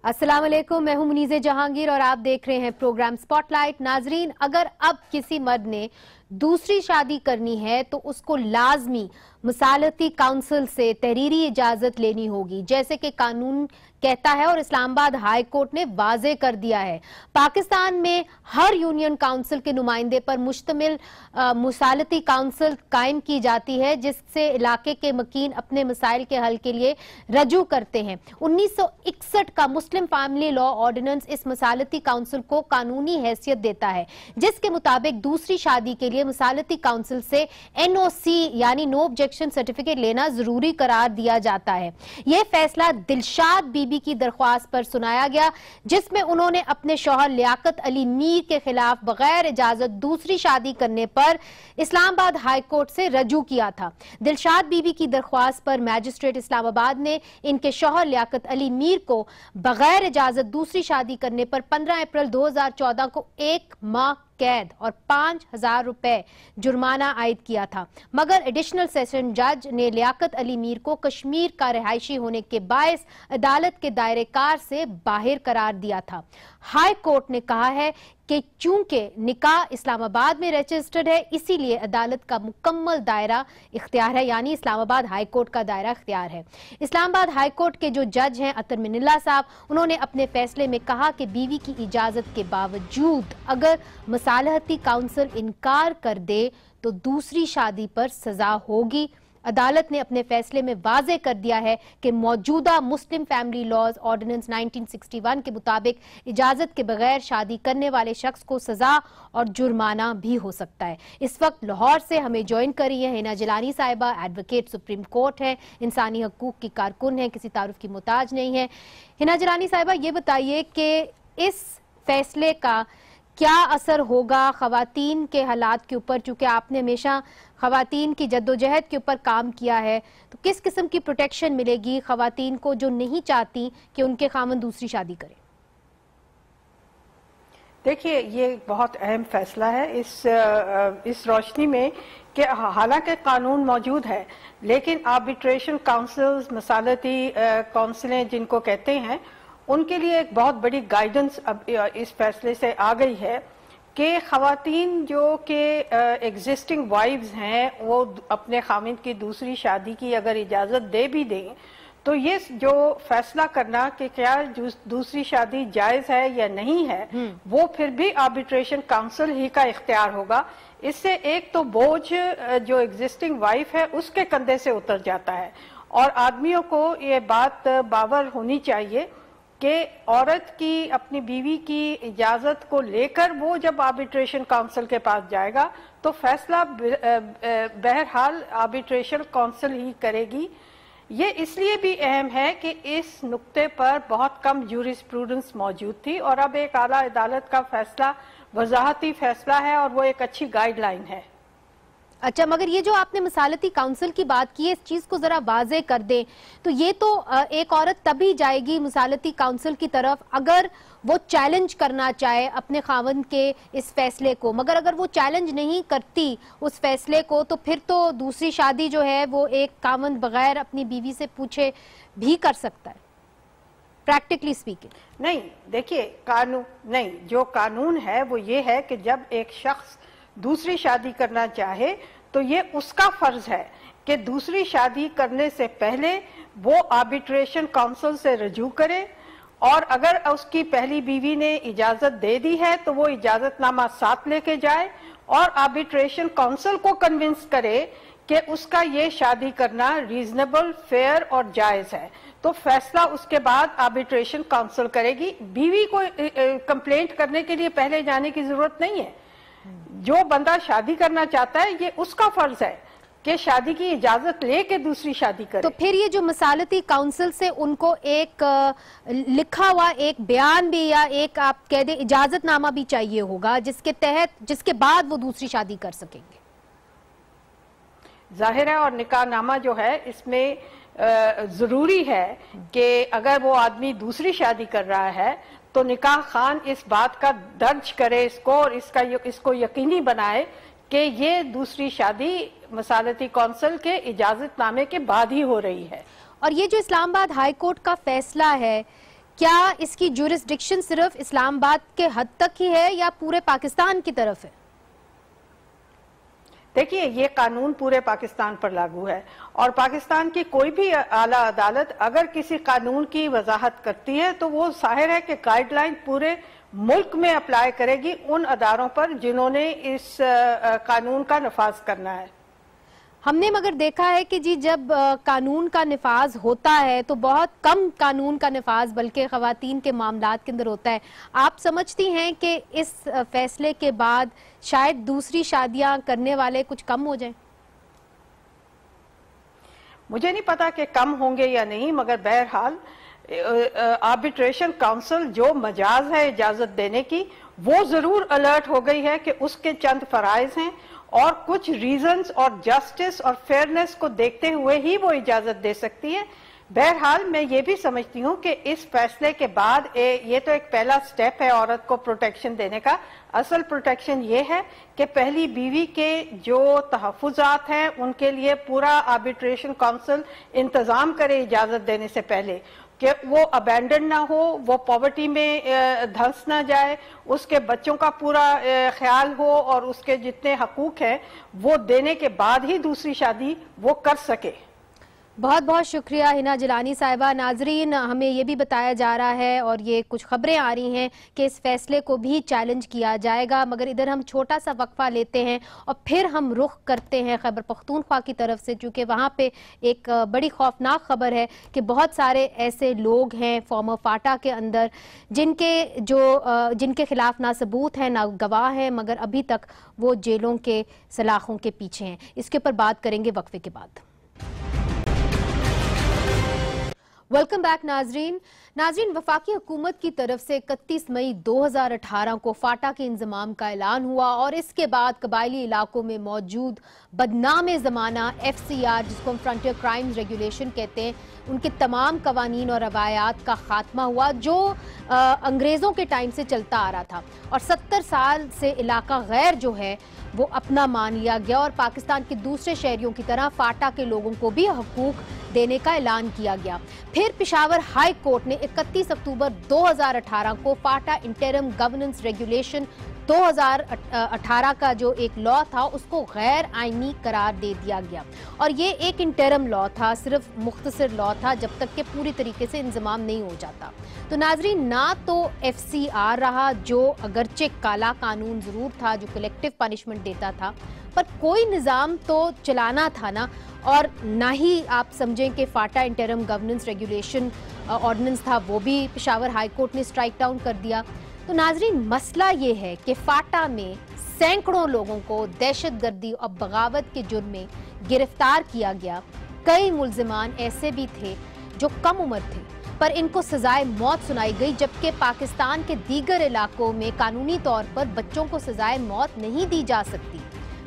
अस्सलाम वालेकुम, मैं हूं मुनीज़े जहांगीर और आप देख रहे हैं प्रोग्राम स्पॉटलाइट। नाजरीन, अगर अब किसी मर्द ने दूसरी शादी करनी है तो उसको लाजमी मसालती काउंसिल से तहरीरी इजाजत लेनी होगी, जैसे कि कानून कहता है और इस्लामाबाद हाई कोर्ट ने वाजे कर दिया है। पाकिस्तान में हर यूनियन काउंसिल के नुमाइंदे पर मुश्तमिल मसालती काउंसिल कायम की जाती है, जिससे इलाके के मकीन अपने मसाइल के हल के लिए रजू करते हैं। 1961 का मुस्लिम फैमिली लॉ ऑर्डिनेंस इस मसालती काउंसिल को कानूनी हैसियत देता है, जिसके मुताबिक दूसरी शादी के लिए मसालती काउंसिल से NOC यानी नो ऑब्जेक्शन सर्टिफिकेट लेना जरूरी करार दिया जाता है। यह फैसला दिलशाद बीबी की दरख्वास्त पर सुनाया गया, जिसमें उन्होंने अपने शौहर लियाकत अली मीर के खिलाफ बगैर इजाजत दूसरी शादी करने पर इस्लामाबाद हाई कोर्ट से रजू किया था। दिलशाद बीबी की दरख्वास्त पर मैजिस्ट्रेट इस्लामाबाद ने इनके शौहर लियाकत अली मीर को बगैर इजाजत दूसरी शादी करने पर 15 अप्रैल 2014 को 1 माह कैद और 5,000 रुपए जुर्माना आयद किया था, मगर एडिशनल सेशन जज ने लियाकत अली मीर को कश्मीर का रिहायशी होने के बायस अदालत के दायरे कार से बाहर करार दिया था। हाई कोर्ट ने कहा है कि चूंकि निकाह इस्लामाबाद में रजिस्टर्ड है, इसीलिए अदालत का मुकम्मल दायरा इख्तियार है, यानी इस्लामाबाद हाई कोर्ट का दायरा इख्तियार है। इस्लामाबाद हाई कोर्ट के जो जज हैं अतर मिनिल्ला साहब, उन्होंने अपने फैसले में कहा कि बीवी की इजाजत के बावजूद अगर मसालहती काउंसिल इनकार कर दे तो दूसरी शादी पर सजा होगी। अदालत ने अपने फैसले में वाजे कर दिया है कि मौजूदा मुस्लिम फैमिली लॉज ऑर्डिनेंस 1961 के मुताबिक इजाजत के बगैर शादी करने वाले शख्स को सजा और जुर्माना भी हो सकता है। इस वक्त लाहौर से हमें ज्वाइन करी है हिना जिलानी साहिबा, एडवोकेट सुप्रीम कोर्ट है, इंसानी हकूक की कारकुन है, किसी तारुफ की मोहताज नहीं है। हिना जिलानी साहिबा, ये बताइए कि इस फैसले का क्या असर होगा खवातीन के हालात के ऊपर, चूंकि आपने हमेशा खवातीन की जद्दोजहद के ऊपर काम किया है, तो किस किस्म की प्रोटेक्शन मिलेगी खवातीन को जो नहीं चाहती कि उनके खामन दूसरी शादी करें? देखिए, ये बहुत अहम फैसला है इस रोशनी में कि हालांकि कानून मौजूद है, लेकिन आर्बिट्रेशन काउंसिल्स, मसालती काउंसिलें जिनको कहते हैं, उनके लिए एक बहुत बड़ी गाइडेंस अब इस फैसले से आ गई है कि खवातीन जो कि एग्जिस्टिंग वाइव्स हैं, वो अपने खामिद की दूसरी शादी की अगर इजाज़त दे भी दें, तो ये जो फैसला करना कि क्या दूसरी शादी जायज़ है या नहीं है, वो फिर भी आर्बिट्रेशन काउंसिल ही का इख्तियार होगा। इससे एक तो बोझ जो एग्जिस्टिंग वाइफ है उसके कंधे से उतर जाता है, और आदमियों को ये बात बावर होनी चाहिए कि औरत की अपनी बीवी की इजाजत को लेकर वो जब आर्बिट्रेशन काउंसिल के पास जाएगा तो फैसला बहरहाल आर्बिट्रेशन काउंसिल ही करेगी। ये इसलिए भी अहम है कि इस नुक्ते पर बहुत कम जूरिस्प्रूडेंस मौजूद थी, और अब एक आला अदालत का फैसला वजाहती फैसला है और वो एक अच्छी गाइडलाइन है। अच्छा, मगर ये जो आपने मसालती काउंसिल की बात की है, इस चीज को जरा वाजे कर दें। तो ये तो एक औरत तभी जाएगी मसालती काउंसिल की तरफ अगर वो चैलेंज करना चाहे अपने खावंद के इस फैसले को, मगर अगर वो चैलेंज नहीं करती उस फैसले को, तो फिर तो दूसरी शादी जो है वो एक खावंद बगैर अपनी बीवी से पूछे भी कर सकता है, प्रैक्टिकली स्पीकिंग। नहीं, देखिए, कानून नहीं, जो कानून है वो ये है कि जब एक शख्स दूसरी शादी करना चाहे तो ये उसका फर्ज है कि दूसरी शादी करने से पहले वो आर्बिट्रेशन काउंसिल से रजू करे, और अगर उसकी पहली बीवी ने इजाजत दे दी है तो वो इजाजतनामा साथ लेके जाए और आर्बिट्रेशन काउंसिल को कन्विंस करे कि उसका ये शादी करना रीजनेबल, फेयर और जायज है। तो फैसला उसके बाद आर्बिट्रेशन काउंसिल करेगी। बीवी को कंप्लेंट करने के लिए पहले जाने की जरूरत नहीं है। जो बंदा शादी करना चाहता है, ये उसका फर्ज है कि शादी की इजाजत लेके दूसरी शादी करे। तो फिर ये जो मसालती काउंसिल से उनको एक लिखा हुआ एक बयान भी या एक आप कह दे इजाजतनामा भी चाहिए होगा, जिसके बाद वो दूसरी शादी कर सकेंगे। जाहिर है, और निकाहनामा जो है इसमें जरूरी है कि अगर वो आदमी दूसरी शादी कर रहा है तो निकाह खान इस बात का दर्ज करे इसको, और इसको यकीनी बनाए कि ये दूसरी शादी मसालती काउंसिल के इजाजतनामे के बाद ही हो रही है। और ये जो इस्लामाबाद हाई कोर्ट का फैसला है क्या इसकी जुरिस्डिक्शन सिर्फ इस्लामाबाद के हद तक ही है या पूरे पाकिस्तान की तरफ है? देखिए, ये कानून पूरे पाकिस्तान पर लागू है और पाकिस्तान की कोई भी आला अदालत अगर किसी कानून की वजाहत करती है तो वो जाहिर है कि गाइडलाइन पूरे मुल्क में अप्लाई करेगी उन अदारों पर जिन्होंने इस कानून का नफाज करना है। हमने मगर देखा है कि जी जब कानून का निफाज होता है तो बहुत कम कानून का निफाज बल्कि खवातीन के मामलात के अंदर होता है। आप समझती हैं कि इस फैसले के बाद शायद दूसरी शादियां करने वाले कुछ कम हो जाएं? मुझे नहीं पता कि कम होंगे या नहीं, मगर बहरहाल आर्बिट्रेशन काउंसिल जो मजाज है इजाजत देने की, वो जरूर अलर्ट हो गई है कि उसके चंद फराइज हैं और कुछ रीजंस और जस्टिस और फेयरनेस को देखते हुए ही वो इजाजत दे सकती है। बहरहाल मैं ये भी समझती हूँ कि इस फैसले के बाद ये तो एक पहला स्टेप है औरत को प्रोटेक्शन देने का। असल प्रोटेक्शन ये है कि पहली बीवी के जो तहफ़्फ़ुज़ात हैं उनके लिए पूरा आर्बिट्रेशन काउंसिल इंतज़ाम करे इजाज़त देने से पहले कि वो अबैंडन ना हो, वो पॉवर्टी में धंस ना जाए, उसके बच्चों का पूरा ख्याल हो और उसके जितने हकूक हैं वो देने के बाद ही दूसरी शादी वो कर सके। बहुत बहुत शुक्रिया हिना जिलानी साहिबा। नाजरीन, हमें ये भी बताया जा रहा है और ये कुछ खबरें आ रही हैं कि इस फैसले को भी चैलेंज किया जाएगा, मगर इधर हम छोटा सा वक्फा लेते हैं और फिर हम रुख करते हैं खैबर पख्तूनख्वा की तरफ से, चूँकि वहाँ पे एक बड़ी खौफनाक खबर है कि बहुत सारे ऐसे लोग हैं फॉर्मर फाटा के अंदर जिनके खिलाफ ना सबूत हैं ना गवाह हैं, मगर अभी तक वो जेलों के सलाखों के पीछे हैं। इसके ऊपर बात करेंगे वक्फे के बाद। वेलकम बैक नाजरीन, वफाकी हुकूमत की तरफ से 31 मई 2018 को फाटा के इंजमाम का ऐलान हुआ और इसके बाद कबायली इलाकों में मौजूद बदनाम ज़माना FCR, जिसको हम फ्रंटियर क्राइम्स रेगुलेशन कहते हैं, उनके तमाम कवानीन और रवायात का खात्मा हुआ जो अंग्रेज़ों के टाइम से चलता आ रहा था और 70 साल से इलाका गैर जो है वो अपना मान लिया गया और पाकिस्तान के दूसरे शहरियों की तरह फाटा के लोगों को भी हकूक देने का ऐलान किया गया। फिर पेशावर हाई कोर्ट ने 31 अक्टूबर 2018 को फाटा इंटरिम गवर्नेंस रेगुलेशन 2018 का जो एक लॉ था उसको गैर आईनी करार दे दिया गया और ये एक इंटरिम लॉ था, सिर्फ मुख्तसर लॉ था जब तक कि पूरी तरीके से इंजमाम नहीं हो जाता। तो नाजरीन, ना तो FCR रहा जो अगरचे काला कानून जरूर था जो कलेक्टिव पनिशमेंट देता था, पर कोई निज़ाम तो चलाना था ना, और ना ही आप समझें कि फाटा इंटरिम गवर्नेंस रेगुलेशन ऑर्डिनेंस था वो भी पेशावर हाई कोर्ट ने स्ट्राइक डाउन कर दिया। तो नाजरीन, मसला ये है कि फाटा में सैकड़ों लोगों को दहशतगर्दी और बगावत के जुर्म में गिरफ्तार किया गया। कई मुल्जिमान ऐसे भी थे जो कम उम्र थे पर इनको सजाए मौत सुनाई गई, जबकि पाकिस्तान के दीगर इलाकों में कानूनी तौर पर बच्चों को सजाए मौत नहीं दी जा सकती।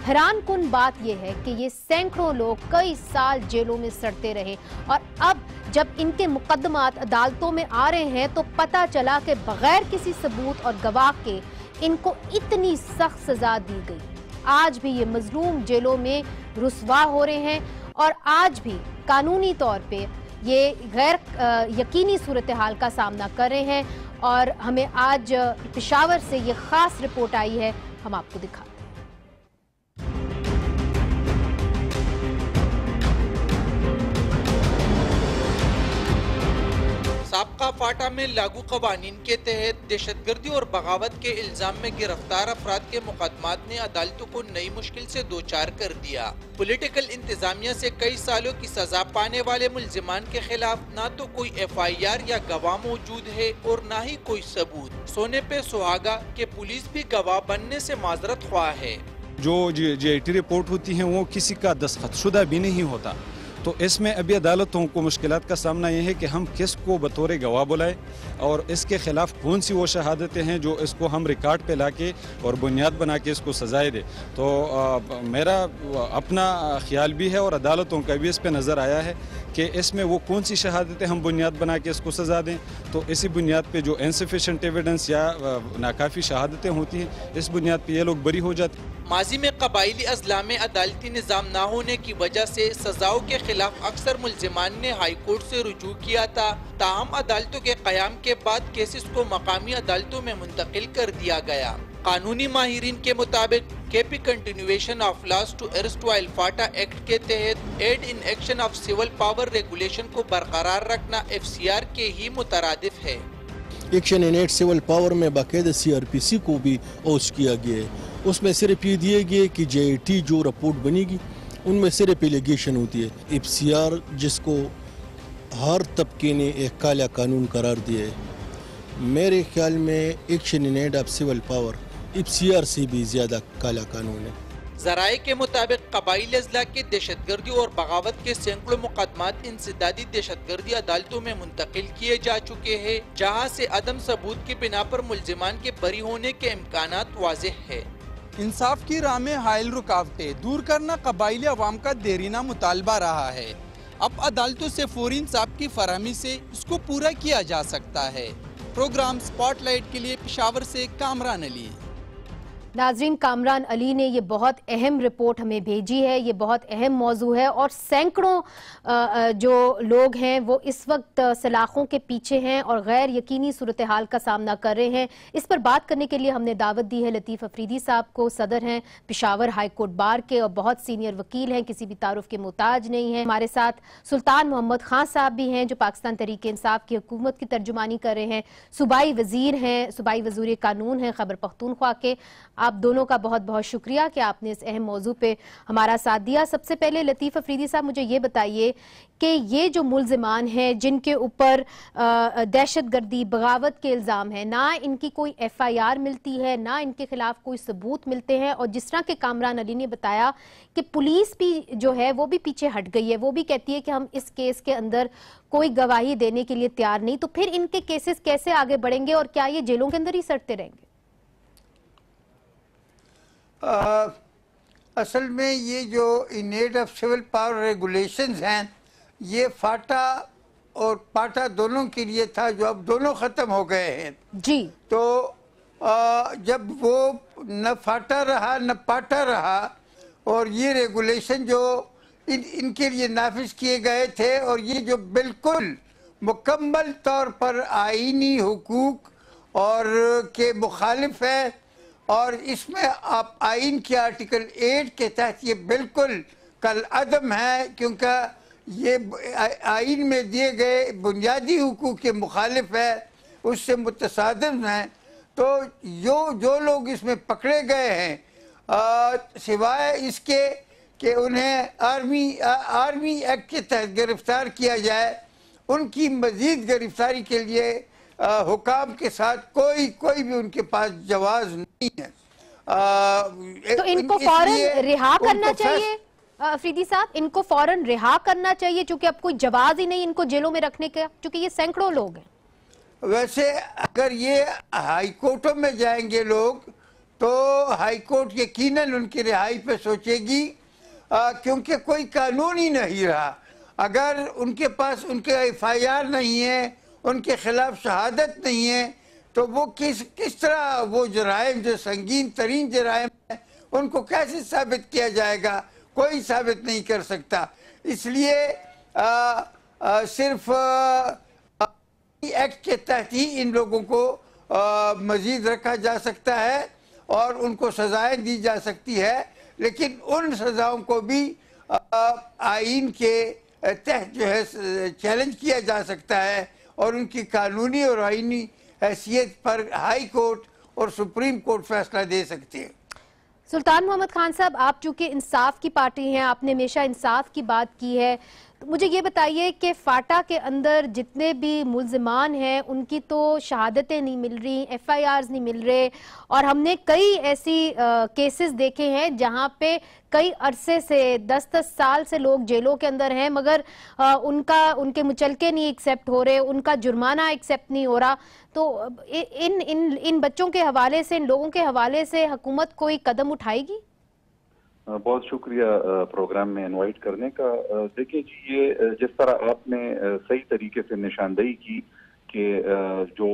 हैरान कुन बात यह है कि ये सैकड़ों लोग कई साल जेलों में सड़ते रहे और अब जब इनके मुकदमात अदालतों में आ रहे हैं तो पता चला कि बगैर किसी सबूत और गवाह के इनको इतनी सख्त सजा दी गई। आज भी ये मजलूम जेलों में रुसवा हो रहे हैं और आज भी कानूनी तौर पे ये गैर यकीनी सूरत हाल का सामना कर रहे हैं। और हमें आज पेशावर से ये खास रिपोर्ट आई है, हम आपको दिखाते हैं। साबका फाटा में लागू कवानीन के तहत दहशतगर्दी और बगावत के इल्जाम में गिरफ्तार अफराद के मुकदमात ने अदालतों को नई मुश्किल से दो चार कर दिया। पॉलिटिकल इंतजामिया से कई सालों की सजा पाने वाले मुल्जिमान के खिलाफ न तो कोई FIR या गवाह मौजूद है और न ही कोई सबूत। सोने पे सुहागा के पुलिस भी गवाह बनने से माजरत ख्वाह है। जो JIT रिपोर्ट होती है वो किसी का दस्तखतशुदा भी नहीं होता, तो इसमें अभी अदालतों को मुश्किलात का सामना यह है कि हम किसको बतौर गवाह बुलाएं और इसके खिलाफ कौन सी वो शहादतें हैं जो इसको हम रिकॉर्ड पे लाके और बुनियाद बना के इसको सजाएं दे। तो मेरा अपना ख्याल भी है और अदालतों का भी इस पे नज़र आया है कि इसमें वो कौन सी शहादतें हम बुनियाद बना के इसको सजा दें, तो इसी बुनियाद पे जो इनसफिशेंट एविडेंस या नाकाफ़ी शहादतें होती हैं इस बुनियाद पे ये लोग बरी हो जाते हैं। माजी में कबायली अजला में अदालती निज़ाम न होने की वजह से सजाओं के खिलाफ अक्सर मुल्जिमान ने हाई कोर्ट से रुजू किया था। ताहम अदालतों के कयाम के बाद केसेस को मकामी अदालतों में मुंतकिल कर दिया गया। कानूनी माहिरीन के मुताबिक KP continuation of laws to erstwhile FATA act के तहत aid in action of civil power regulation को बरकरार रखना FCR के ही मुतरादिफ है। Action in aid civil power में बाकायदा CRPC को भी ओस्ट किया गया है। उसमें सिर्फ ये दिए गए कि JIT जो रिपोर्ट बनेगी उनमें सिर्फ एलिगेशन होती है। FCR जिसको हर तबके ने एक काला कानून करार दिया है, मेरे ख्याल में action in aid of civil power FCR से भी ज्यादा काला कानून है। ज़राए के मुताबिक कबाइली अजला की दहशतगर्दी और बगावत के सैकड़ों मुकदमात इंसदादी दहशतगर्दी अदालतों में मुंतकिल किए जा चुके हैं, जहां से अदम सबूत की बिना पर मुल्जिमान के बरी होने के इम्कानात वाज़ेह है। इंसाफ की राह में हाइल रुकावटें दूर करना कबाइली अवाम का देरीना मुतालबा रहा है। अब अदालतों से फौरी इंसाफ की फराहमी से इसको पूरा किया जा सकता है। प्रोग्राम स्पॉटलाइट के लिए पेशावर से कामरान अली। नाजरीन, कामरान अली ने ये बहुत अहम रिपोर्ट हमें भेजी है। ये बहुत अहम मौजू है और सैकड़ों जो लोग हैं वो इस वक्त सलाखों के पीछे हैं और गैर यकीनी सूरत हाल का सामना कर रहे हैं। इस पर बात करने के लिए हमने दावत दी है लतीफ़ अफरीदी साहब को। सदर हैं पेशावर हाई कोर्ट बार के और बहुत सीनियर वकील हैं, किसी भी तारुफ के मोहताज नहीं हैं। हमारे साथ सुल्तान मोहम्मद खान साहब भी हैं जो पाकिस्तान तहरीक इंसाफ की हुकूमत की तर्जुमानी कर रहे हैं। सूबाई वजीर हैं, सूबाई वज़ीर कानून हैं खैबर पख्तूनख्वा के। आप दोनों का बहुत बहुत शुक्रिया कि आपने इस अहम मौजू पे हमारा साथ दिया। सबसे पहले लतीफ़ अफरीदी साहब, मुझे ये बताइए कि ये जो मुल्जिमान हैं जिनके ऊपर दहशतगर्दी बगावत के इल्ज़ाम हैं, ना इनकी कोई FIR मिलती है, ना इनके खिलाफ कोई सबूत मिलते हैं, और जिस तरह के कामरान अली ने बताया कि पुलिस भी जो है वो भी पीछे हट गई है, वो भी कहती है कि हम इस केस के अंदर कोई गवाही देने के लिए तैयार नहीं, तो फिर इनके केसेस कैसे आगे बढ़ेंगे और क्या ये जेलों के अंदर ही सड़ते रहेंगे? असल में ये जो in aid of civil power regulations हैं, ये फाटा और पाटा दोनों के लिए था, जो अब दोनों ख़त्म हो गए हैं जी। तो जब वो न फाटा रहा न पाटा रहा और ये रेगुलेशन जो इनके लिए नाफिज किए गए थे, और ये जो बिल्कुल मुकम्मल तौर पर आईनी हुकूक और के मुखालिफ है, और इसमें आप आइन के आर्टिकल 8 के तहत ये बिल्कुल कल अदम है, क्योंकि ये आइन में दिए गए बुनियादी हुकूक के मुखालिफ है, उससे मुतसादिम हैं। तो जो लोग इसमें पकड़े गए हैं, सिवाय इसके कि उन्हें आर्मी एक्ट के तहत गिरफ्तार किया जाए, उनकी मजीद गिरफ्तारी के लिए हुकाम के साथ कोई भी उनके पास जवाज नहीं है। तो इनको फौरन रिहा करना चाहिए अफरीदी साहब, इनको फौरन रिहा करना चाहिए, चूंकि अब कोई जवाज ही नहीं इनको जेलों में रखने का, क्योंकि ये सैकड़ों लोग हैं। वैसे अगर ये हाई कोर्टों में जाएंगे लोग, तो हाई कोर्ट यकीनन उनकी रिहाई पे सोचेगी, क्योंकि कोई कानून ही नहीं रहा। अगर उनके पास उनके FIR नहीं है, उनके खिलाफ शहादत नहीं है, तो वो किस तरह वो जराइम जो संगीन तरीन जराइम है उनको कैसे साबित किया जाएगा? कोई साबित नहीं कर सकता। इसलिए सिर्फ एक्ट के तहत ही इन लोगों को मजीद रखा जा सकता है और उनको सजाएं दी जा सकती है, लेकिन उन सजाओं को भी आइन के तहत जो है चैलेंज किया जा सकता है और उनकी कानूनी और आइनी हैसियत पर हाई कोर्ट और सुप्रीम कोर्ट फैसला दे सकती है। सुल्तान मोहम्मद खान साहब, आप चूंकि इंसाफ की पार्टी हैं, आपने हमेशा इंसाफ की बात की है, तो मुझे ये बताइए कि फाटा के अंदर जितने भी मुल्जिमान हैं उनकी तो शहादतें नहीं मिल रही, FIRs नहीं मिल रहे, और हमने कई ऐसी केसेस देखे हैं जहां पे कई अरसे से 10-10 साल से लोग जेलों के अंदर हैं, मगर उनके मुचलके नहीं एक्सेप्ट हो रहे, उनका जुर्माना एक्सेप्ट नहीं हो रहा। तो इन बच्चों के हवाले से, इन लोगों के हवाले से हुकूमत कोई कदम उठाएगी? बहुत शुक्रिया प्रोग्राम में इनवाइट करने का। देखिए जी, ये जिस तरह आपने सही तरीके से निशानदेही की कि जो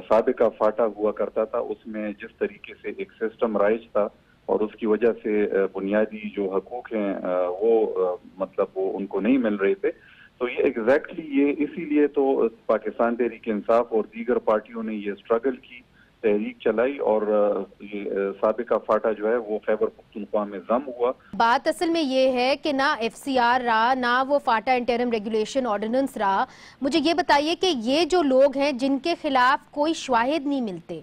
साबिका फाटा हुआ करता था उसमें जिस तरीके से एक सिस्टम राइज था और उसकी वजह से बुनियादी जो हकूक हैं वो मतलब वो उनको नहीं मिल रहे थे। तो ये एग्जैक्टली ये इसीलिए तो पाकिस्तान तहरीक इंसाफ और दीगर पार्टियों ने ये स्ट्रगल की, तहरीक चलाई और ये साबिका फाटा जो है वो खैबर पख्तूनख्वा में जम हुआ। बात असल में ये है कि ना FCR रहा ना वो फाटा इंटरिम रेगुलेशन ऑर्डिनेंस रहा। मुझे ये बताइए कि ये जो लोग हैं जिनके खिलाफ कोई शवाहिद नहीं मिलते,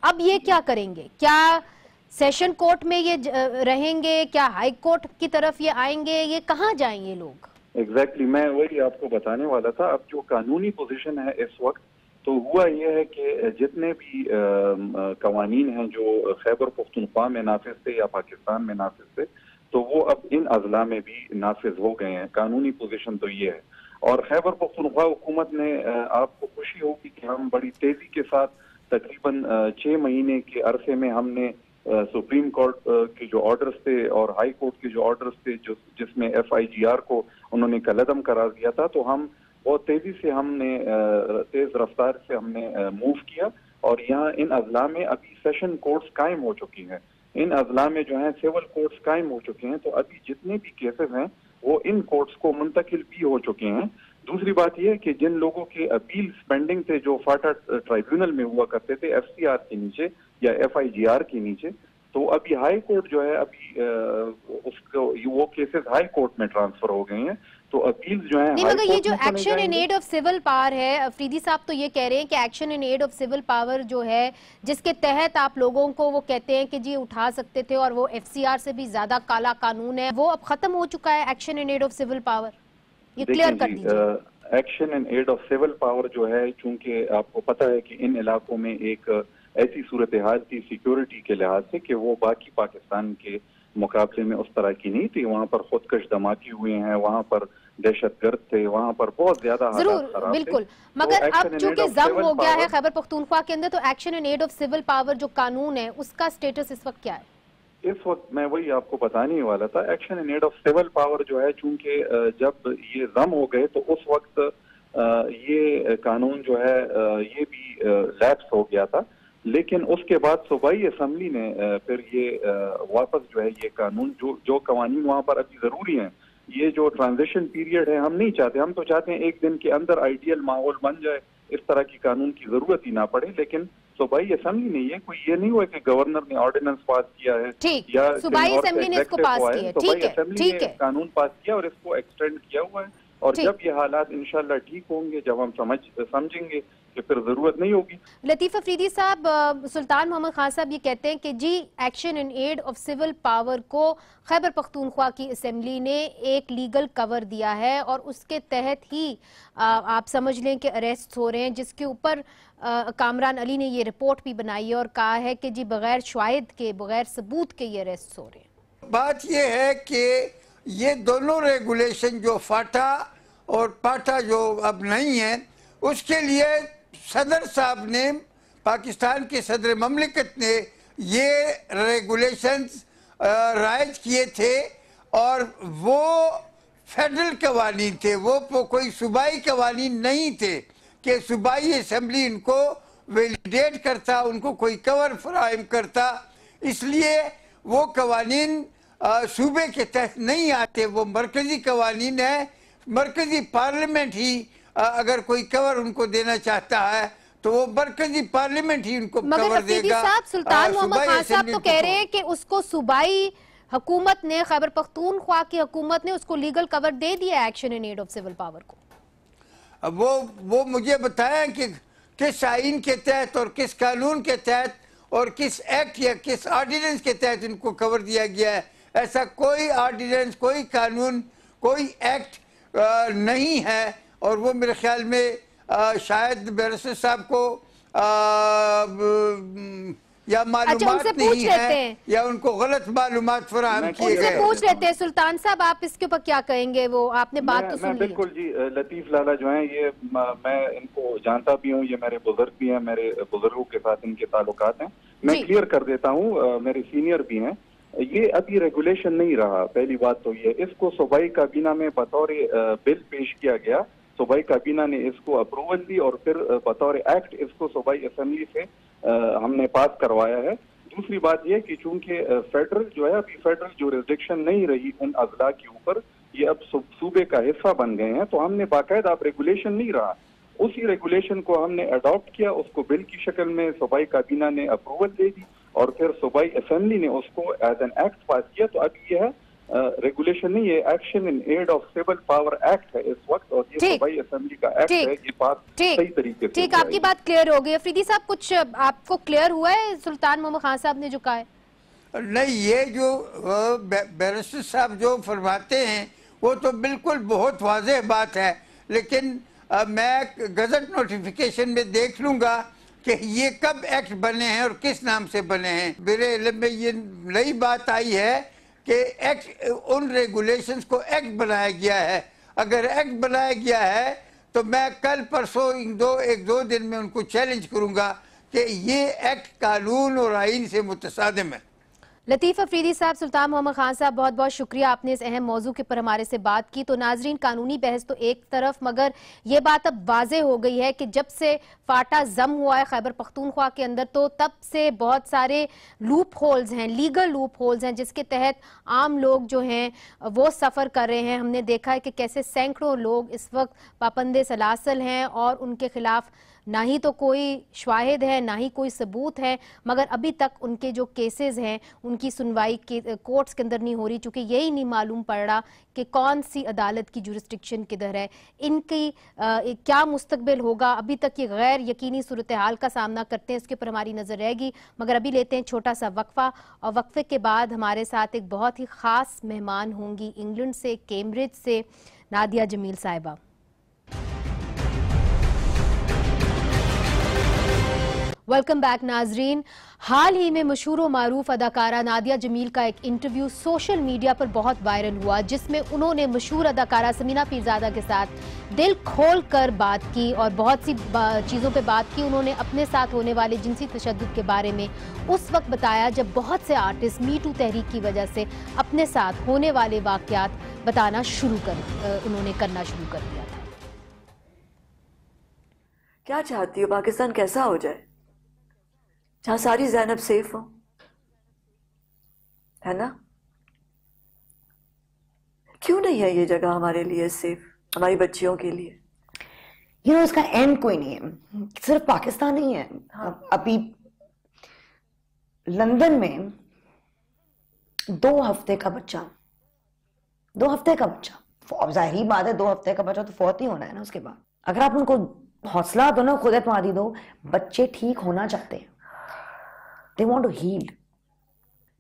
अब ये क्या करेंगे? क्या सेशन कोर्ट में ये रहेंगे? क्या हाई कोर्ट की तरफ ये आएंगे? ये कहाँ जाएंगे लोग? एग्जैक्टली मैं वही आपको बताने वाला था। अब जो कानूनी पोजीशन है इस वक्त, तो हुआ यह है कि जितने भी कवानीन हैं जो खैबर पख्तूनख्वा में नाफिज थे या पाकिस्तान में नाफिज थे, तो वो अब इन अजला में भी नाफिज हो गए हैं। कानूनी पोजीशन तो ये है। और खैबर पख्तूनख्वा हुकूमत ने, आपको खुशी होगी कि हम बड़ी तेजी के साथ तकरीबन 6 महीने के अरसे में हमने सुप्रीम कोर्ट के जो ऑर्डर्स थे और हाई कोर्ट के जो ऑर्डर्स थे जिसमें FIGR को उन्होंने कलअदम करार दिया था, तो हम बहुत तेजी से हमने तेज रफ्तार से हमने मूव किया और यहाँ इन अजला में अभी सेशन कोर्ट्स कायम हो चुकी हैं। इन अजला में जो है सिविल कोर्ट्स कायम हो चुके हैं। तो अभी जितने भी केसेस हैं वो इन कोर्ट्स को मुंतकिल भी हो चुके हैं। दूसरी बात यह है कि जिन लोगों के अपील पेंडिंग थे जो फाटा ट्राइब्यूनल में हुआ करते थे FCR के नीचे या FIGR के नीचे, तो अभी हाई कोर्ट जो है अभी उसको वो केसेस हाई कोर्ट में ट्रांसफर हो गए हैं। तो अपील जो है नहीं, मगर ये जो action in aid of civil power है, अफरीदी साहब तो ये कह रहे हैं कि action in aid of civil power जो है जिसके तहत आप लोगों को वो कहते हैं कि जी उठा सकते थे और वो FCR से भी ज्यादा काला कानून है, वो अब खत्म हो चुका है action in aid of civil power. ये क्लियर कर दीजिए। Action in aid of civil power जो है, चूंकि आपको पता है कि इन इलाकों में एक ऐसी सूरत हाल थी सिक्योरिटी के लिहाज से कि वो बाकी पाकिस्तान के मुकाबले में उस तरह की नहीं थी। वहाँ पर खुदकश धमाके हुए हैं, वहाँ पर दहशतगर्द थे, वहाँ पर बहुत ज्यादा जरूर बिल्कुल। मगर अब चूंकि जम हो गया है खैबर पख्तूनख्वा के अंदर, तो action in aid of civil power जो कानून है उसका स्टेटस इस वक्त क्या है? इस वक्त मैं वही आपको बताने ही वाला था। Action in aid of civil power जो है, चूंकि जब ये जम हो गए तो उस वक्त ये कानून जो है ये भी लैप्स हो गया था। लेकिन उसके बाद सूबाई असम्बली ने फिर ये वापस जो है ये कानून जो कवानीन वहाँ पर अभी जरूरी हैं, ये जो ट्रांजिशन पीरियड है हम नहीं चाहते। हम तो चाहते हैं एक दिन के अंदर आइडियल माहौल बन जाए, इस तरह की कानून की जरूरत ही ना पड़े। लेकिन सूबाई असम्बली ने ये नहीं हुआ कि गवर्नर ने ऑर्डिनेंस पास किया है या सूबाई असम्बली ने इसको पास किया है, सूबाई असम्बली ने कानून पास किया और इसको एक्सटेंड किया हुआ है। और जब ये हालात इंशाल्लाह ठीक होंगे, जब हम समझेंगे कि फिर जरूरत नहीं होगी। लतीफ अफरीदी साहब, सुल्तान मोहम्मद खान साहब ये कहते हैं कि जी action in aid of civil power को खैबर पख्तूनख्वा की असेंबली ने एक लीगल कवर दिया है और उसके तहत ही आप समझ लें कि अरेस्ट हो रहे हैं, जिसके ऊपर कामरान अली ने ये रिपोर्ट भी बनाई है और कहा है कि जी बगैर शवाहिद के, बगैर सबूत के ये अरेस्ट हो रहे हैं। बात ये है कि ये दोनों रेगुलेशन जो फाटा और पाटा जो अब नहीं है, उसके लिए सदर साहब ने, पाकिस्तान के सदर ममलिकत ने ये रेगुलेशंस राइज किए थे और वो फेडरल कवानीन थे, वो कोई सूबाई कवानीन नहीं थे कि सूबाई असम्बली इनको वैलिडेट करता, उनको कोई कवर फराहम करता। इसलिए वो कवानीन सूबे के तहत नहीं आते, वो मरकजी कवानीन है। मरकजी पार्लियामेंट ही अगर कोई कवर उनको देना चाहता है तो वो मरकजी पार्लियामेंट ही उनको कवर देगा। सुल्तान मोहम्मद खान साहब तो कह रहे हैं कि उसको सूबाई हुकूमत ने, खैबर पख्तूनख्वा की हुकूमत ने उसको लीगल कवर दे दिया action in aid of civil power को। अब वो मुझे बताएं कि किस आइन के तहत और किस कानून के तहत और किस एक्ट या किस ऑर्डिनेंस के तहत इनको कवर दिया गया है। ऐसा कोई ऑर्डिनेंस, कोई कानून, कोई एक्ट नहीं है। और वो मेरे ख्याल में शायद बैरिस्टर साहब को या मालूमात नहीं है या उनको गलत मालूमात फराहम किए गए। पूछ लेते हैं सुल्तान साहब, आप इसके ऊपर क्या कहेंगे? वो आपने बात तो सुन ली। बिल्कुल जी, लतीफ लाला जो है ये मैं इनको जानता भी हूँ, ये मेरे बुजुर्ग भी हैं, मेरे बुजुर्गों के साथ इनके ताल्लुकात हैं। मैं क्लियर कर देता हूँ, मेरे सीनियर भी हैं। ये अभी रेगुलेशन नहीं रहा, पहली बात तो ये। इसको सूबाई काबीना में बतौर बिल पेश किया गया, सूबाई काबीना ने इसको अप्रूवल दी और फिर बतौर एक्ट इसको सूबाई असेंबली से हमने पास करवाया है। दूसरी बात यह कि चूंकि फेडरल जो है अभी फेडरल ज्यूरिसडिक्शन नहीं रही इन अजला के ऊपर, ये अब सूबे का हिस्सा बन गए हैं, तो हमने बाकायदा अब रेगुलेशन नहीं रहा, उसी रेगुलेशन को हमने अडॉप्ट किया, उसको बिल की शक्ल में सूबाई काबीना ने अप्रूवल दे दी और फिर सूबाई असेंबली ने उसको एज एन एक्ट पास किया। तो अब ये है रेगुलेशन नहीं है, action in aid of civil power act है इस वक्त, और ये सूबाई असेंबली का एक्ट है, ये पास सही तरीके से। ठीक, आपकी बात क्लियर हो गई। अफरीदी साहब, कुछ आपको क्लियर हुआ है सुल्तान मोहम्मद खान साहब ने जो कहा है? नहीं, ये जो बैरिस्टर साहब जो फरमाते हैं वो तो बिल्कुल बहुत वाज़ेह बात है, लेकिन मैं गजट नोटिफिकेशन में देख लूंगा कि ये कब एक्ट बने हैं और किस नाम से बने हैं। मेरे इल्म में ये नई बात आई है कि एक्ट, उन रेगुलेशंस को एक्ट बनाया गया है। अगर एक्ट बनाया गया है तो मैं कल परसों एक दो दिन में उनको चैलेंज करूंगा कि ये एक्ट कानून और आइन से मुतसादिम है। लतीफ़ अफरीदी साहब, सुल्तान मोहम्मद खान साहब, बहुत बहुत शुक्रिया, आपने इस अहम मौजू के पर हमारे से बात की। तो नाजरीन, कानूनी बहस तो एक तरफ, मगर ये बात अब वाजे हो गई है कि जब से फाटा जम हुआ है खैबर पख्तूनख्वा के अंदर, तो तब से बहुत सारे लूप होल्स हैं, लीगल लूप होल्स हैं, जिसके तहत आम लोग जो हैं वो सफ़र कर रहे हैं। हमने देखा है कि कैसे सैकड़ों लोग इस वक्त पाबंदे सलासल हैं और उनके खिलाफ ना ही तो कोई शवाहिद है, ना ही कोई सबूत है, मगर अभी तक उनके जो केसेस हैं उनकी सुनवाई के कोर्ट्स के अंदर नहीं हो रही, चूँकि यही नहीं मालूम पड़ रहा कि कौन सी अदालत की जुरिस्डिक्शन किधर है, इनकी क्या मुस्तकबिल होगा। अभी तक ये गैर यकीनी सूरत हाल का सामना करते हैं, इसके ऊपर हमारी नज़र रहेगी। मगर अभी लेते हैं छोटा सा वक्फा, और वक्फे के बाद हमारे साथ एक बहुत ही ख़ास मेहमान होंगी इंग्लैंड से, कैम्ब्रिज से, नादिया जमील साहिबा। वेलकम बैक नाजरीन। हाल ही में मशहूर व मारूफ अदाकारा नादिया जमील का एक इंटरव्यू सोशल मीडिया पर बहुत वायरल हुआ, जिसमें उन्होंने मशहूर अदाकारा समीना पीरजादा के साथ दिल खोल कर बात की और बहुत सी चीज़ों पे बात की। उन्होंने अपने साथ होने वाले जिनसी तशद्दुद के बारे में उस वक्त बताया जब बहुत से आर्टिस्ट मीटू तहरीक की वजह से अपने साथ होने वाले वाक़यात बताना उन्होंने करना शुरू कर दिया था। क्या चाहती हो, पाकिस्तान कैसा हो जाए जहां सारी ज़ैनब सेफ हो, है ना? क्यों नहीं है ये जगह हमारे लिए सेफ, हमारी बच्चियों के लिए? इसका एंड कोई नहीं है, सिर्फ पाकिस्तान नहीं है। हाँ। अभी लंदन में 2 हफ्ते का बच्चा, अब जाहिर बात है 2 हफ्ते का बच्चा तो फौत ही होना है ना उसके बाद। अगर आप उनको हौसला दो ना, खुद एतमादी दो, बच्चे ठीक होना चाहते हैं, they want to heal।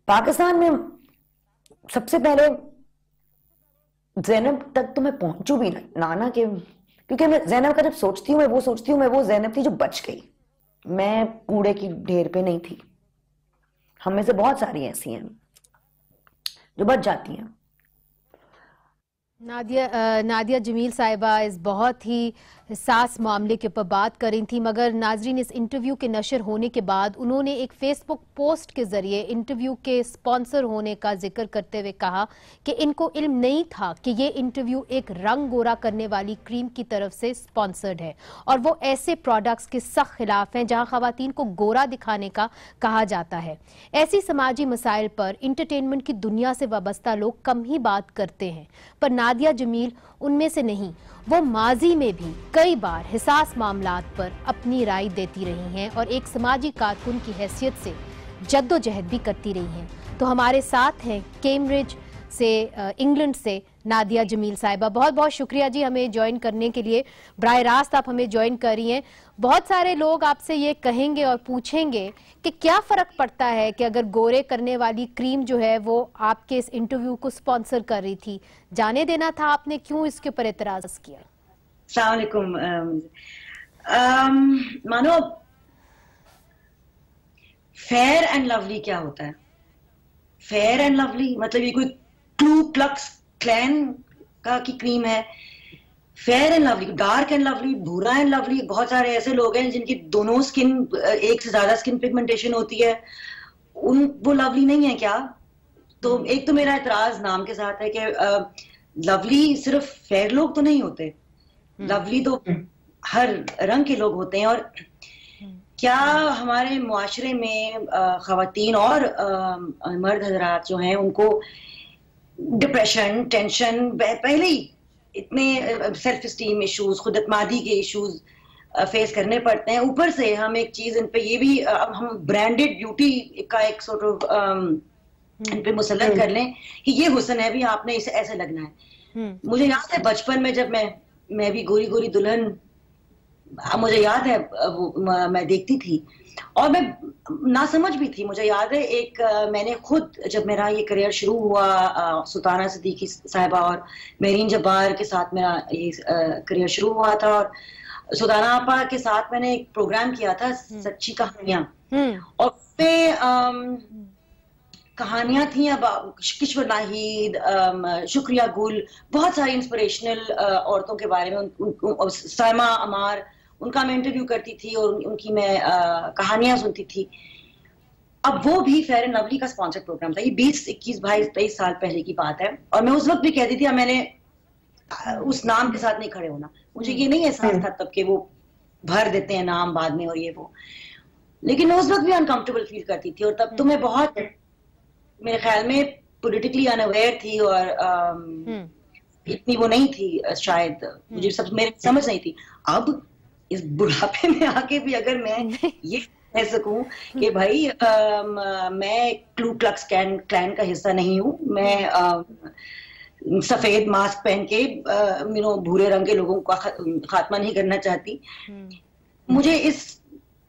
Pakistan में सबसे पहले ज़ैनब तक तो मैं पहुंचू भी ना के, क्योंकि मैं ज़ैनब का जब सोचती हूँ, मैं वो ज़ैनब थी जो बच गई, मैं कूड़े की ढेर पे नहीं थी। हम में से बहुत सारी ऐसी हैं जो बच जाती हैं। नादिया जमील साहिबा इस बहुत ही हिसास मामले के ऊपर बात कर रही थी, मगर नाजरीन, इस इंटरव्यू के नशर होने के बाद उन्होंने एक फेसबुक पोस्ट के जरिए इंटरव्यू के स्पॉन्सर होने का जिक्र करते हुए कहा कि इनको इल्म नहीं था कि ये इंटरव्यू एक रंग गोरा करने वाली क्रीम की तरफ से स्पॉन्सर्ड है और वो ऐसे प्रोडक्ट्स के सख्त खिलाफ हैं जहां खवातीन को गोरा दिखाने का कहा जाता है। ऐसी समाजी मसाइल पर इंटरटेनमेंट की दुनिया से वाबस्ता लोग कम ही बात करते हैं, पर नादिया जमील उनमें से नहीं। वो माजी में भी कई बार हिसास मामलात पर अपनी राय देती रही हैं और एक समाजी कारकुन की हैसियत से जद्दोजहद भी करती रही हैं। तो हमारे साथ हैं कैम्ब्रिज से, इंग्लैंड से नादिया जमील साहिबा। बहुत बहुत शुक्रिया जी हमें ज्वाइन करने के लिए, बराह रास्त आप हमें ज्वाइन कर रही हैं। बहुत सारे लोग आपसे ये कहेंगे और पूछेंगे कि क्या फ़र्क पड़ता है कि अगर गोरे करने वाली क्रीम जो है वो आपके इस इंटरव्यू को स्पॉन्सर कर रही थी, जाने देना था आपने, क्यों इसके ऊपर एतराज़ किया? अस्सलाम वालेकुम। मानो फेयर एंड लवली क्या होता है? फेयर एंड लवली मतलब ये कोई क्लू क्लक्स क्लैन का की क्रीम है? Fair and lovely, dark and lovely, भूरा एंड लवली, बहुत सारे ऐसे लोग हैं जिनकी दोनों स्किन, एक से ज्यादा स्किन पिगमेंटेशन होती है, वो लवली नहीं है क्या? तो एक तो मेरा एतराज नाम के साथ है कि लवली सिर्फ फेयर लोग तो नहीं होते, लवली तो हर रंग के लोग होते हैं। और क्या हमारे मुआशरे में ख़वातीन और मर्द हजरात जो हैं उनको डिप्रेशन, टेंशन, पहले ही इतने सेल्फ स्टीम इश्यूज, खुद एतमादी के इश्यूज फेस करने पड़ते हैं, ऊपर से हम एक चीज इन पे ये भी हम ब्रांडेड ब्यूटी का एक सॉर्ट ऑफ इन पे मुसल्लत कर लें कि ये हुस्न है भी, आपने इसे ऐसे लगना है। मुझे याद है बचपन में जब मैं भी गोरी गोरी दुल्हन, मुझे याद है वो मैं देखती थी और मैं ना समझ भी थी। मुझे याद है एक मैंने खुद जब मेरा ये करियर शुरू हुआ सुल्ताना सिद्दीकी साहिबा और मेरीन जब्बार के साथ मेरा ये करियर शुरू हुआ था, और सुल्ताना आपा के साथ मैंने एक प्रोग्राम किया था सच्ची कहानियां, और उसमें कहानियां थी किश्वर नाहिद, शुक्रिया गुल, बहुत सारी इंस्पिरेशनल औरतों के बारे में, साइमा अमार, उनका मैं इंटरव्यू करती थी और उनकी मैं कहानियां सुनती थी। अब वो भी फेयर एंड लवली का स्पॉन्सर्ड प्रोग्राम था, ये 20, 21, 22, 23 साल पहले की बात है, और मैं उस वक्त भी कहती थी मैंने उस नाम के साथ नहीं खड़े होना, मुझे ये नहीं एहसास था तब के वो भर देते हैं नाम बाद में और ये वो, लेकिन मैं उस वक्त भी अनकंफर्टेबल फील करती थी। और तब तो मैं बहुत मेरे ख्याल में पॉलिटिकली अनअवेयर थी और इतनी वो नहीं थी शायद, मुझे सब मेरे समझ नहीं थी। अब इस बुढ़ापे में आके भी अगर मैं ये कह सकूं कि भाई मैं क्लू क्लक्स क्लैन का हिस्सा नहीं हूं, मैं सफेद मास्क पहन के भूरे रंग के लोगों का खात्मा नहीं करना चाहती। मुझे इस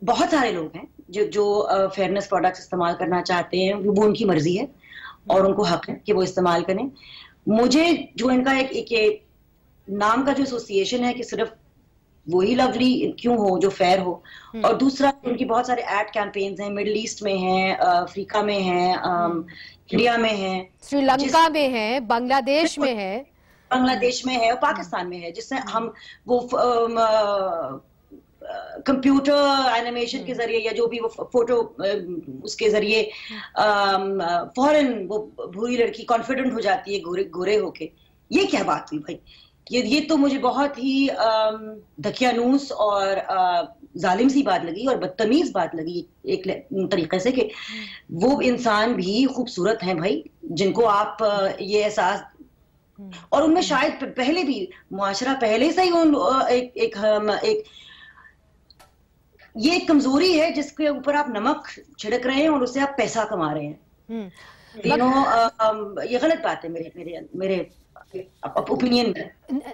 बहुत सारे लोग हैं जो फेयरनेस प्रोडक्ट्स इस्तेमाल करना चाहते हैं, वो उनकी मर्जी है और उनको हक है कि वो इस्तेमाल करें। मुझे जो इनका एक नाम का जो एसोसिएशन है कि सिर्फ वही लवली क्यों हो जो फेयर हो, और दूसरा उनकी बहुत सारे एड कैंपेन्स हैं, मिडिल ईस्ट में हैं, अफ्रीका में हैं, इंडिया में है, श्रीलंका में है, बांग्लादेश में है, और पाकिस्तान में है, जिससे हम वो कंप्यूटर एनिमेशन के जरिए या जो भी वो फोटो उसके जरिए फौरन वो भूरी लड़की कॉन्फिडेंट हो जाती है गोरे होके। ये क्या बात हुई भाई? ये तो मुझे बहुत ही दकियानूस और जालिम सी बात लगी और बदतमीज बात लगी एक तरीके से, कि वो इंसान भी खूबसूरत हैं भाई, जिनको आप ये एहसास, और उनमें शायद पहले भी मुआशरा पहले से ही ये एक कमजोरी है जिसके ऊपर आप नमक छिड़क रहे हैं और उससे आप पैसा कमा रहे हैं। ये गलत बात है मेरे ओपिनियन में।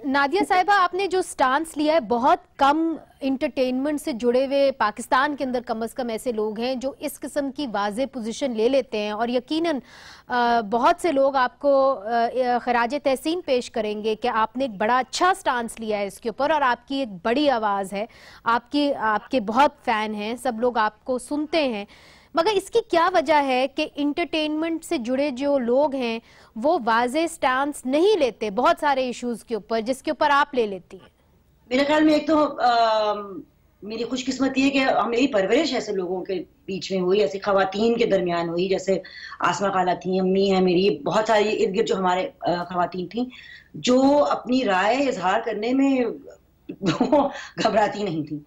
नादिया साहिबा, आपने जो स्टांस लिया है, बहुत कम इंटरटेनमेंट से जुड़े हुए पाकिस्तान के अंदर कम से कम ऐसे लोग हैं जो इस किस्म की वाज़े पोजीशन ले लेते हैं, और यकीनन बहुत से लोग आपको खराज तहसीन पेश करेंगे कि आपने एक बड़ा अच्छा स्टांस लिया है इसके ऊपर, और आपकी एक बड़ी आवाज़ है, आपके बहुत फैन हैं, सब लोग आपको सुनते हैं। मगर इसकी क्या वजह है कि इंटरटेनमेंट से जुड़े जो लोग हैं वो वाज़े स्टांस नहीं लेते बहुत सारे इश्यूज के ऊपर, जिसके ऊपर आप ले लेती हैं? मेरे ख्याल में एक तो मेरी खुशकिस्मती है कि मेरी परवरिश ऐसे लोगों के बीच में हुई, ऐसी खवातीन के दरमियान हुई, जैसे आसमा खाला थी, अम्मी है मेरी, बहुत सारी इर्द गिर्द जो हमारे खवातीन थी जो अपनी राय इजहार करने में घबराती नहीं थी।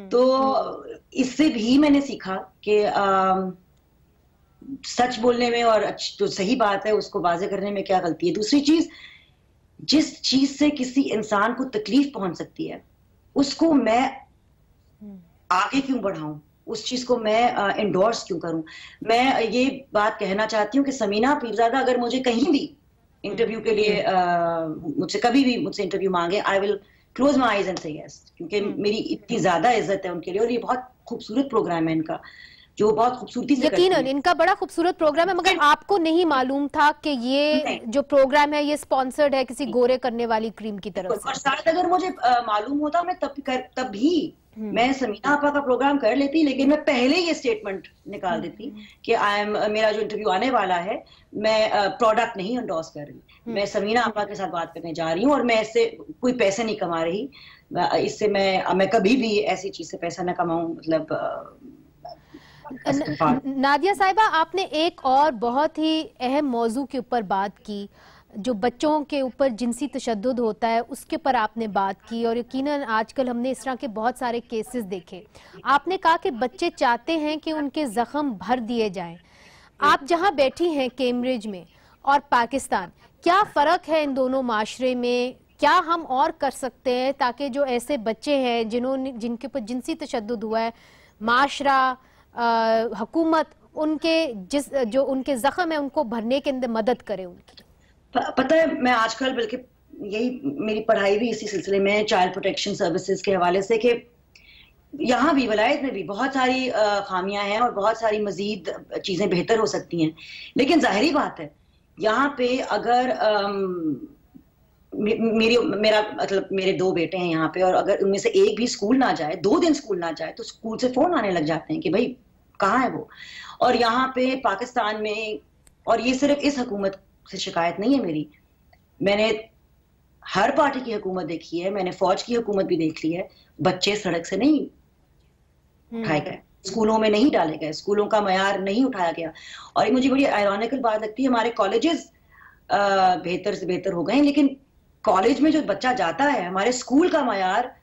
तो इससे भी मैंने सीखा कि सच बोलने में और जो सही बात है उसको वाज़े करने में क्या गलती है। दूसरी चीज, जिस चीज से किसी इंसान को तकलीफ पहुंच सकती है उसको मैं आगे क्यों बढ़ाऊं, उस चीज को मैं एंडोर्स क्यों करूं। मैं ये बात कहना चाहती हूँ कि समीना पीरजादा अगर मुझे कहीं भी इंटरव्यू के लिए मुझसे कभी भी मुझसे इंटरव्यू मांगे, I will close my eyes and से यस, क्योंकि मेरी इतनी ज्यादा इज्जत है उनके लिए, और ये बहुत खूबसूरत प्रोग्राम है इनका जो बहुत खूबसूरती से यकीनन इनका बड़ा खूबसूरत प्रोग्राम है। मगर आपको नहीं मालूम था कि ये जो प्रोग्राम है ये स्पॉन्सर्ड है किसी गोरे करने वाली क्रीम की तरफ से? और शायद अगर मुझे मालूम होता मैं तब भी मैं समीना आपा का प्रोग्राम कर लेती, लेकिन मैं पहले ये स्टेटमेंट निकाल देती कि मेरा जो इंटरव्यू आने वाला है मैं प्रोडक्ट नहीं एंडोर्स कर रही, मैं समीना आपा के साथ बात करने जा रही हूँ और मैं इससे कोई पैसे नहीं कमा रही, इससे मैं कभी भी ऐसी चीज से पैसा ना कमाऊं। मतलब नादिया साहिबा, आपने एक और बहुत ही अहम मौजू के ऊपर बात की जो बच्चों के ऊपर जिनसी तशद्दुद होता है उसके ऊपर आपने बात की, और यकीनन आजकल हमने इस तरह के बहुत सारे केसेस देखे। आपने कहा कि बच्चे चाहते हैं कि उनके जख्म भर दिए जाएं। आप जहां बैठी हैं कैम्ब्रिज में और पाकिस्तान, क्या फ़र्क है इन दोनों माशरे में? क्या हम और कर सकते हैं ताकि जो ऐसे बच्चे हैं जिनके ऊपर जिनसी तशद्दुद हुआ है, माशरा, हुकूमत उनके जो उनके जख्म है उनको भरने के अंदर मदद करे उनकी? पता है, मैं आजकल बल्कि यही मेरी पढ़ाई भी इसी सिलसिले में चाइल्ड प्रोटेक्शन सर्विसेज के हवाले से कि यहाँ भी वलायत में भी बहुत सारी खामियां हैं और बहुत सारी मजीद चीजें बेहतर हो सकती हैं। लेकिन जाहिरी बात है, यहाँ पे अगर मेरा मतलब मेरे 2 बेटे हैं यहाँ पे, और अगर उनमें से एक भी स्कूल ना जाए, 2 दिन स्कूल ना जाए, तो स्कूल से फोन आने लग जाते हैं कि भाई कहाँ है वो। और यहाँ पे पाकिस्तान में, और ये सिर्फ इस हुकूमत से शिकायत नहीं है मेरी, मैंने हर पार्टी की हुकूमत देखी है, मैंने फौज की हुकूमत भी देख ली है, बच्चे सड़क से नहीं उठाए गए, स्कूलों में नहीं डाले गए, स्कूलों का मयार नहीं उठाया गया। और मुझे बड़ी आयरॉनिकल बात लगती है, हमारे कॉलेजेस बेहतर से बेहतर हो गए हैं, लेकिन कॉलेज में जो बच्चा जाता है, हमारे स्कूल का मयार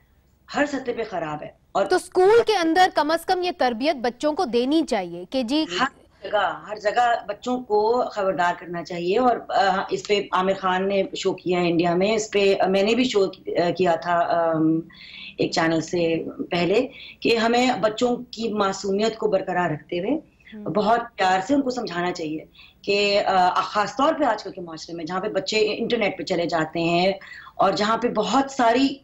हर सतह पे खराब है। और तो स्कूल के अंदर कम से कम ये तरबियत बच्चों को देनी चाहिए कि जी हर जगह बच्चों को खबरदार करना चाहिए। और इस पे आमिर खान ने शो किया है इंडिया में, इस पे मैंने भी शो किया था एक चैनल से पहले, कि हमें बच्चों की मासूमियत को बरकरार रखते हुए बहुत प्यार से उनको समझाना चाहिए कि खासतौर पे आजकल के माशरे में जहाँ पे बच्चे इंटरनेट पे चले जाते हैं और जहाँ पे बहुत सारी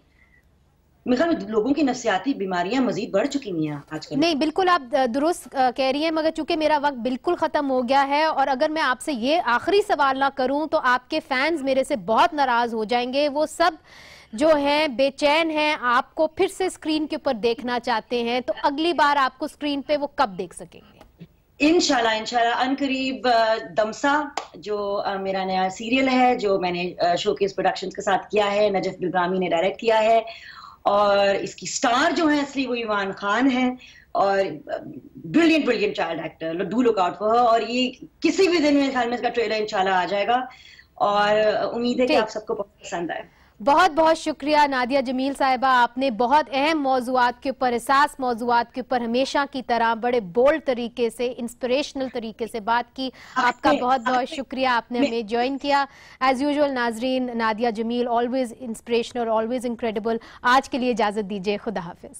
लोगों की नफ्सियाती बीमारियां मजीद बढ़ चुकी हैं आजकल। नहीं, बिल्कुल आप दुरुस्त कह रही हैं, मगर चूंकि मेरा वक्त बिल्कुल खत्म हो गया है और अगर मैं आपसे ये आखिरी सवाल ना करूं तो आपके फैंस मेरे से बहुत नाराज हो जाएंगे। वो सब जो हैं बेचैन हैं, आपको फिर से स्क्रीन के ऊपर देखना चाहते हैं, तो अगली बार आपको स्क्रीन पे वो कब देख सकेंगे? इंशाल्लाह अनकरीब दमसा जो मेरा नया सीरियल है, जो मैंने शोकेस प्रोडक्शंस के साथ किया है, नजफ बिलगामी ने डायरेक्ट किया है, और इसकी स्टार जो है असली वो ईमान खान है, और brilliant child actor, do look out for her. और ये किसी भी दिन मेरे ख्याल में इसका ट्रेलर इंशाल्लाह आ जाएगा, और उम्मीद है कि आप सबको पसंद आए। बहुत बहुत शुक्रिया नादिया जमील साहिबा, आपने बहुत अहम मौज़ूआत के ऊपर, एहसास मौज़ूआत के ऊपर हमेशा की तरह बड़े बोल्ड तरीके से, इंस्पिरेशनल तरीके से बात की। आपका बहुत बहुत शुक्रिया, आपने हमें ज्वाइन किया। एज यूजुअल नाजरीन, Nadia Jamil always inspirational, always incredible. आज के लिए इजाजत दीजिए, खुदा हाफिज।